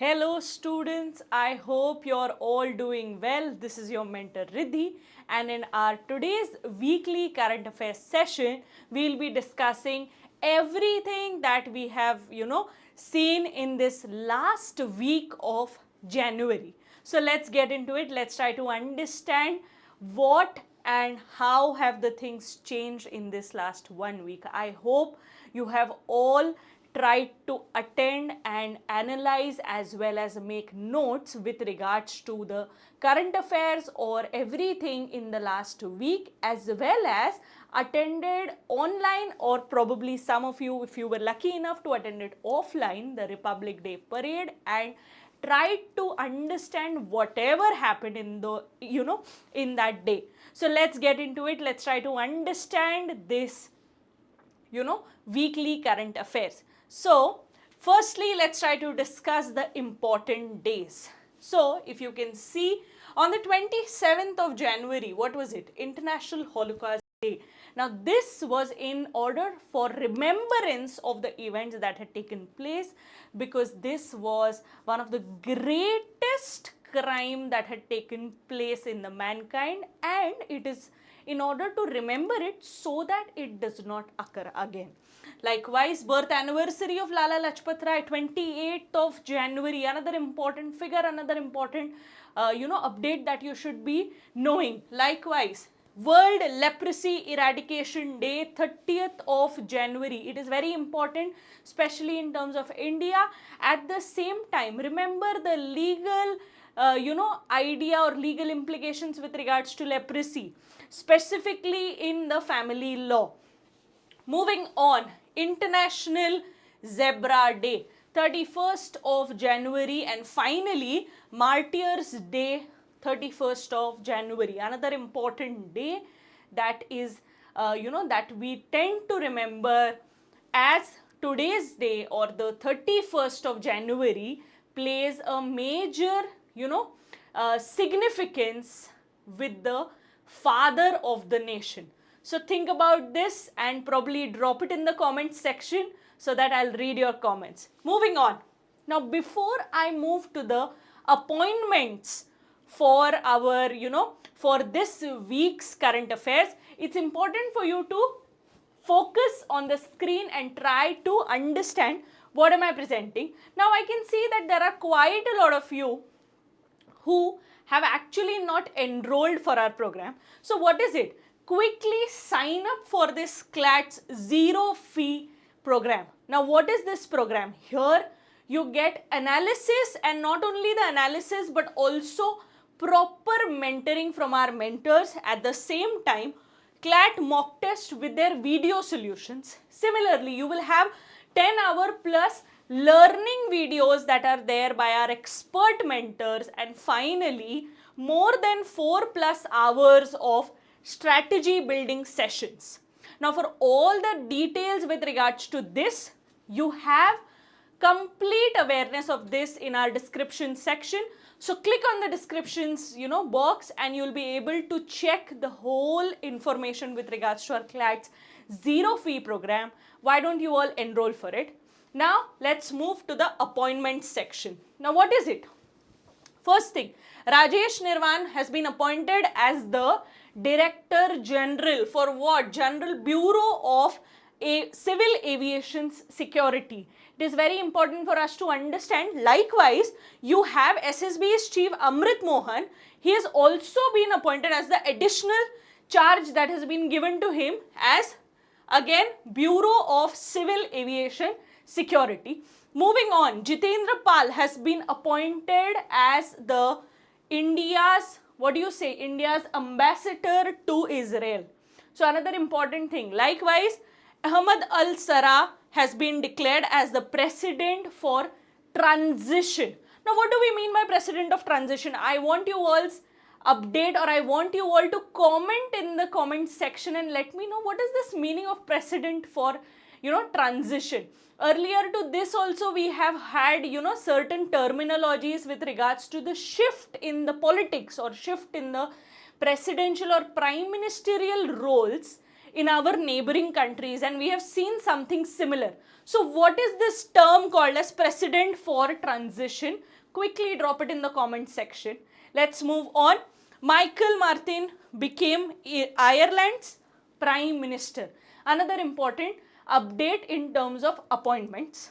Hello students, I hope you're all doing well. This is your mentor Riddhi, and in our today's weekly current affairs session, we'll be discussing everything that we have, seen in this last week of January. So let's get into it. Let's try to understand what and how have the things changed in this last 1 week. I hope you have all tried to attend and analyze as well as make notes with regards to the current affairs or everything in the last week, as well as attended online, or probably some of you, if you were lucky enough to attend it offline, the Republic Day parade, and tried to understand whatever happened in the in that day. So let's get into it. Let's try to understand this weekly current affairs. So firstly, let's try to discuss the important days. So if you can see, on the 27th of January, what was it? International Holocaust Day. Now this was in order for remembrance of the events that had taken place, because this was one of the greatest crime that had taken place in the mankind, and it is in order to remember it so that it does not occur again. Likewise, birth anniversary of Lala Lajpat Rai, 28th of January, another important figure, another important update that you should be knowing. Likewise, World Leprosy Eradication Day, 30th of January. It is very important, especially in terms of India. At the same time, remember the legal idea or legal implications with regards to leprosy, specifically in the family law. Moving on, International Zebra Day, 31st of January, and finally Martyrs Day, 31st of January. Another important day that is, that we tend to remember as today's day, or the 31st of January plays a major, significance with the father of the nation. So think about this and probably drop it in the comments section so that I'll read your comments. Moving on. Now, before I move to the appointments for our, for this week's current affairs, it's important for you to focus on the screen and try to understand what am I presenting. Now, I can see that there are quite a lot of you who have actually not enrolled for our program. So what is it? Quickly sign up for this CLAT's zero fee program. Now what is this program? Here you get analysis, and not only the analysis but also proper mentoring from our mentors. At the same time, CLAT mock test with their video solutions. Similarly, you will have 10-hour plus learning videos that are there by our expert mentors, and finally more than 4+ hours of strategy building sessions. Now for all the details with regards to this, you have complete awareness of this in our description section. So click on the descriptions box, and you'll be able to check the whole information with regards to our CLAT's zero fee program. Why don't you all enroll for it? Now let's move to the appointments section. Now what is it? First thing, Rajesh Nirwan has been appointed as the Director General for what? General Bureau of Civil Aviation Security. It is very important for us to understand. Likewise, you have SSB's Chief Amrit Mohan. He has also been appointed as the additional charge that has been given to him as, again, Bureau of Civil Aviation Security. Moving on, Jitendra Pal has been appointed as the India's ambassador to Israel. So another important thing. Likewise, Ahmad Al-Sara has been declared as the president for transition. Now what do we mean by president of transition? I want you all's update, or I want you all to comment in the comment section and let me know what is this meaning of president for transition. Earlier to this also we have had certain terminologies with regards to the shift in the politics or shift in the presidential or prime ministerial roles in our neighboring countries, and we have seen something similar. So what is this term called as precedent for transition? Quickly drop it in the comment section. Let's move on. Michael Martin became Ireland's Prime Minister. Another important update in terms of appointments.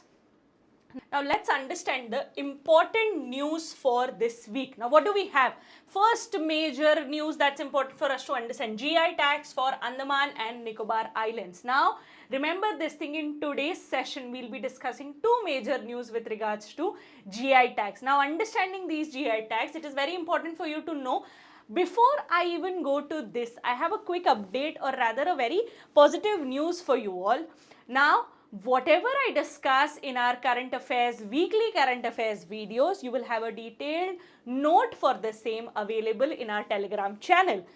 Now let's understand the important news for this week. Now what do we have? First major news that's important for us to understand: GI tax for Andaman and Nicobar Islands. Now remember this thing, in today's session we'll be discussing two major news with regards to GI tax. Now understanding these GI tax, it is very important for you to know. Before I even go to this, I have a quick update, or rather a very positive news for you all. Now whatever I discuss in our current affairs, weekly current affairs videos, you will have a detailed note for the same available in our Telegram channel.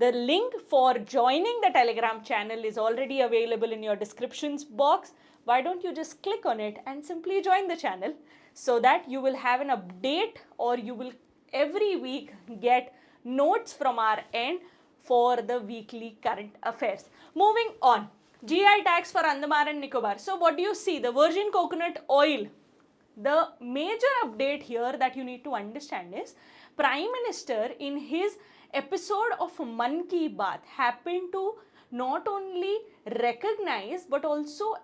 The link for joining the Telegram channel is already available in your descriptions box. Why don't you just click on it and simply join the channel, so that you will have an update, or you will every week get notes from our end for the weekly current affairs. Moving on. GI tax for Andaman and Nicobar. So what do you see? The virgin coconut oil. The major update here that you need to understand is Prime Minister in his episode of Man Ki Baat happened to not only recognize but also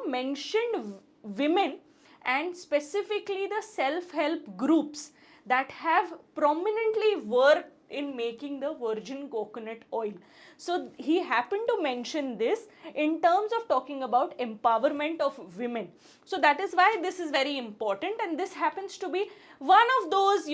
mentioned women, and specifically the self-help groups that have prominently worked in making the virgin coconut oil. So he happened to mention this in terms of talking about empowerment of women. So that is why this is very important, and this happens to be one of those,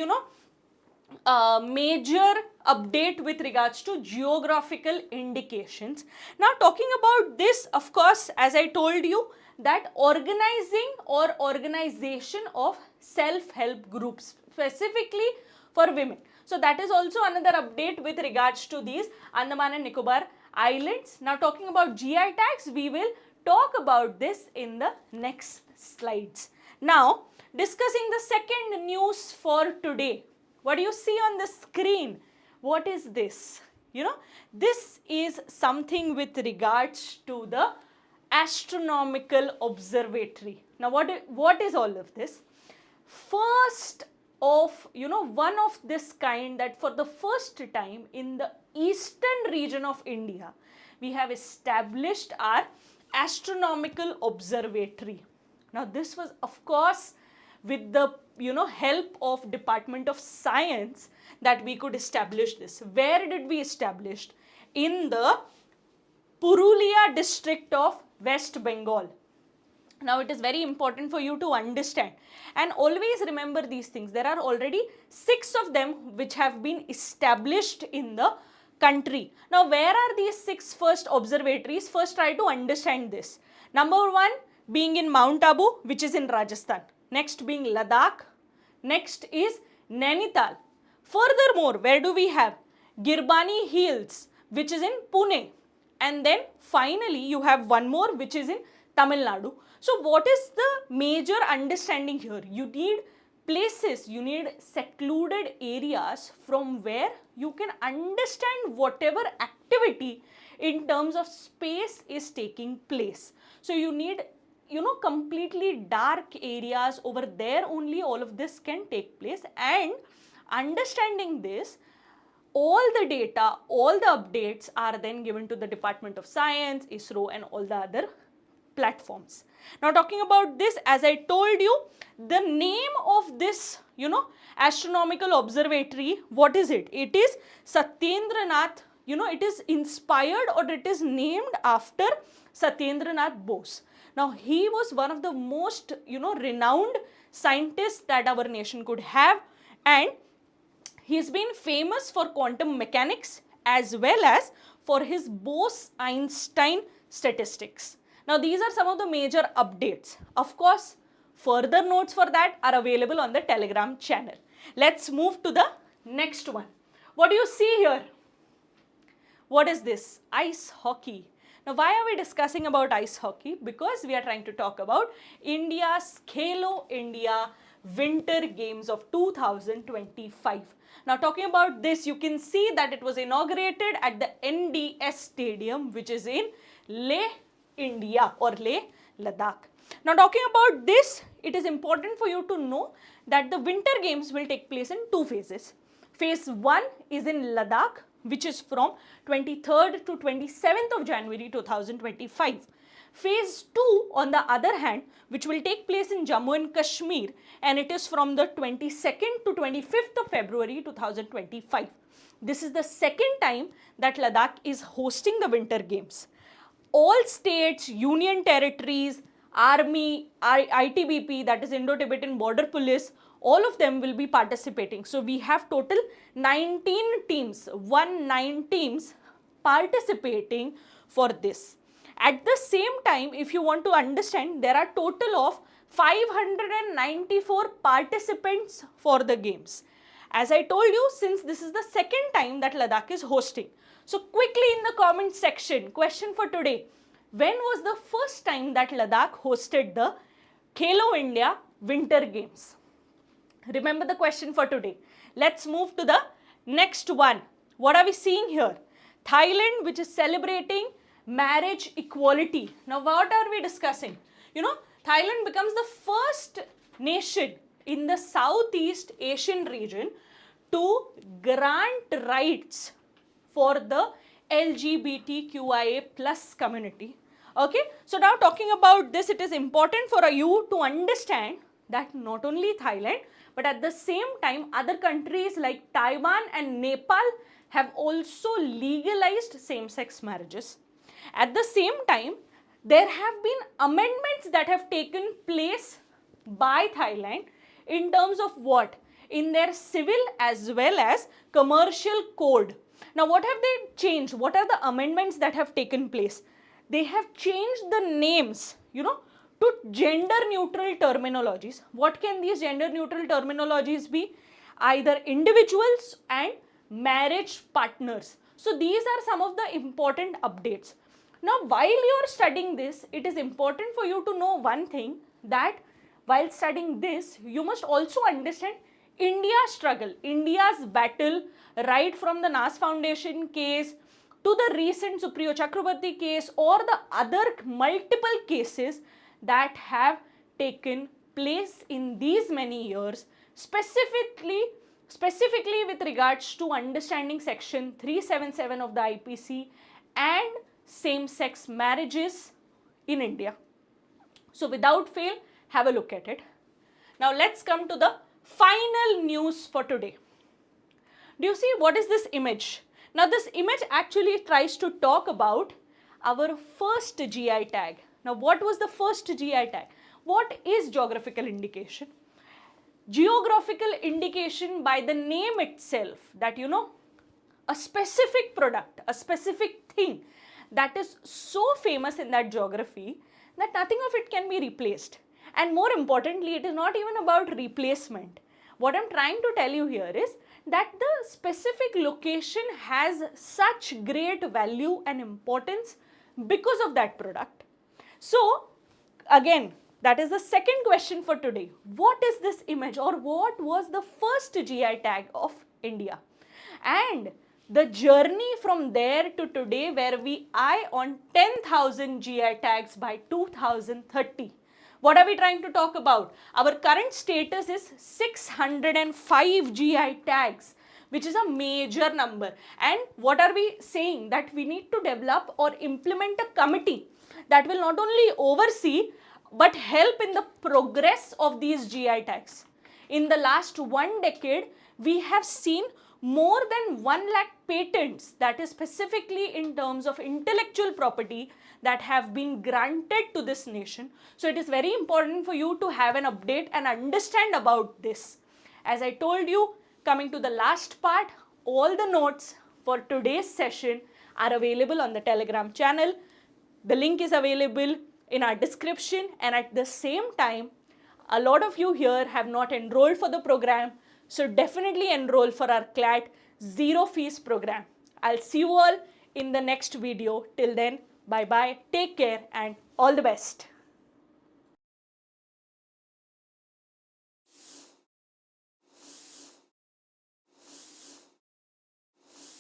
major update with regards to geographical indications. Now talking about this, of course, as I told you, that organizing or organization of self-help groups specifically for women. So that is also another update with regards to these Andaman and Nicobar Islands. Now talking about GI tax, we will talk about this in the next slides. Now discussing the second news for today. What do you see on the screen? What is this? This is something with regards to the astronomical observatory. Now what is all of this? First of one of this kind, that for the first time in the eastern region of India, we have established our astronomical observatory. Now this was, of course, with the help of Department of Science that we could establish this. Where did we establish? In the Purulia district of West Bengal. Now it is very important for you to understand, and always remember these things. There are already 6 of them which have been established in the country. Now where are these 6 first observatories? First try to understand this. Number 1 being in Mount Abu, which is in Rajasthan. Next being Ladakh. Next is Nainital. Furthermore, where do we have? Girbani Hills, which is in Pune. And then finally you have one more which is in Tamil Nadu. So what is the major understanding here? You need places, you need secluded areas from where you can understand whatever activity in terms of space is taking place. So you need completely dark areas. Over there only all of this can take place, and understanding this, all the data, all the updates are then given to the Department of Science, ISRO and all the other platforms. Now talking about this, as I told you, the name of this astronomical observatory, what is it? It is Satyendranath. It is inspired, or it is named after Satyendranath Bose. Now he was one of the most renowned scientists that our nation could have, and he's been famous for quantum mechanics as well as for his Bose-Einstein statistics. Now these are some of the major updates. Of course, further notes for that are available on the Telegram channel. Let's move to the next one. What do you see here? What is this? Ice hockey. Now why are we discussing about ice hockey? Because we are trying to talk about India's Khelo India Winter Games of 2025. Now talking about this, you can see that it was inaugurated at the NDS Stadium, which is in Leh, India, or Leh, Ladakh. Now talking about this, it is important for you to know that the Winter Games will take place in two phases. Phase 1 is in Ladakh, which is from 23rd to 27th of January 2025. Phase 2, on the other hand, which will take place in Jammu and Kashmir, and it is from the 22nd to 25th of February 2025. This is the second time that Ladakh is hosting the Winter Games. All states, union territories, army, ITBP, that is Indo-Tibetan Border Police, all of them will be participating. So we have total 19 teams, 19 teams participating for this. At the same time, if you want to understand, there are total of 594 participants for the games. As I told you, since this is the second time that Ladakh is hosting. So quickly in the comment section, question for today. When was the first time that Ladakh hosted the Khelo India Winter Games? Remember the question for today. Let's move to the next one. What are we seeing here? Thailand, which is celebrating marriage equality. Now what are we discussing? Thailand becomes the first nation in the Southeast Asian region to grant rights for the LGBTQIA plus community. Okay, so now talking about this, it is important for you to understand that not only Thailand, but at the same time other countries like Taiwan and Nepal have also legalized same-sex marriages. At the same time, there have been amendments that have taken place by Thailand in terms of what? In their civil as well as commercial code. Now, what have they changed? What are the amendments that have taken place? They have changed the names, to gender-neutral terminologies. What can these gender-neutral terminologies be? Either individuals and marriage partners. So, these are some of the important updates. Now, while you are studying this, it is important for you to know one thing, that while studying this, you must also understand India's struggle, India's battle, right from the Nas Foundation case to the recent Supriyo Chakrabarti case or the other multiple cases that have taken place in these many years, specifically with regards to understanding section 377 of the IPC and same-sex marriages in India. So without fail, have a look at it. Now let's come to the final news for today. Do you see what is this image? Now this image actually tries to talk about our first GI tag. Now what was the first GI tag? What is geographical indication? Geographical indication by the name itself, that a specific product, a specific thing that is so famous in that geography that nothing of it can be replaced. And more importantly, it is not even about replacement. What I'm trying to tell you here is that the specific location has such great value and importance because of that product. So again, that is the second question for today. What is this image, or what was the first GI tag of India? And the journey from there to today, where we eye on 10,000 GI tags by 2030. What are we trying to talk about? Our current status is 605 GI tags, which is a major number. And what are we saying? That we need to develop or implement a committee that will not only oversee but help in the progress of these GI tags. In the last 1 decade, we have seen more than 1 lakh patents, that is specifically in terms of intellectual property, that have been granted to this nation. So it is very important for you to have an update and understand about this. As I told you, coming to the last part, all the notes for today's session are available on the Telegram channel. The link is available in our description, and at the same time, a lot of you here have not enrolled for the program. So definitely enroll for our CLAT zero fees program. I'll see you all in the next video. Till then, bye bye, take care and all the best.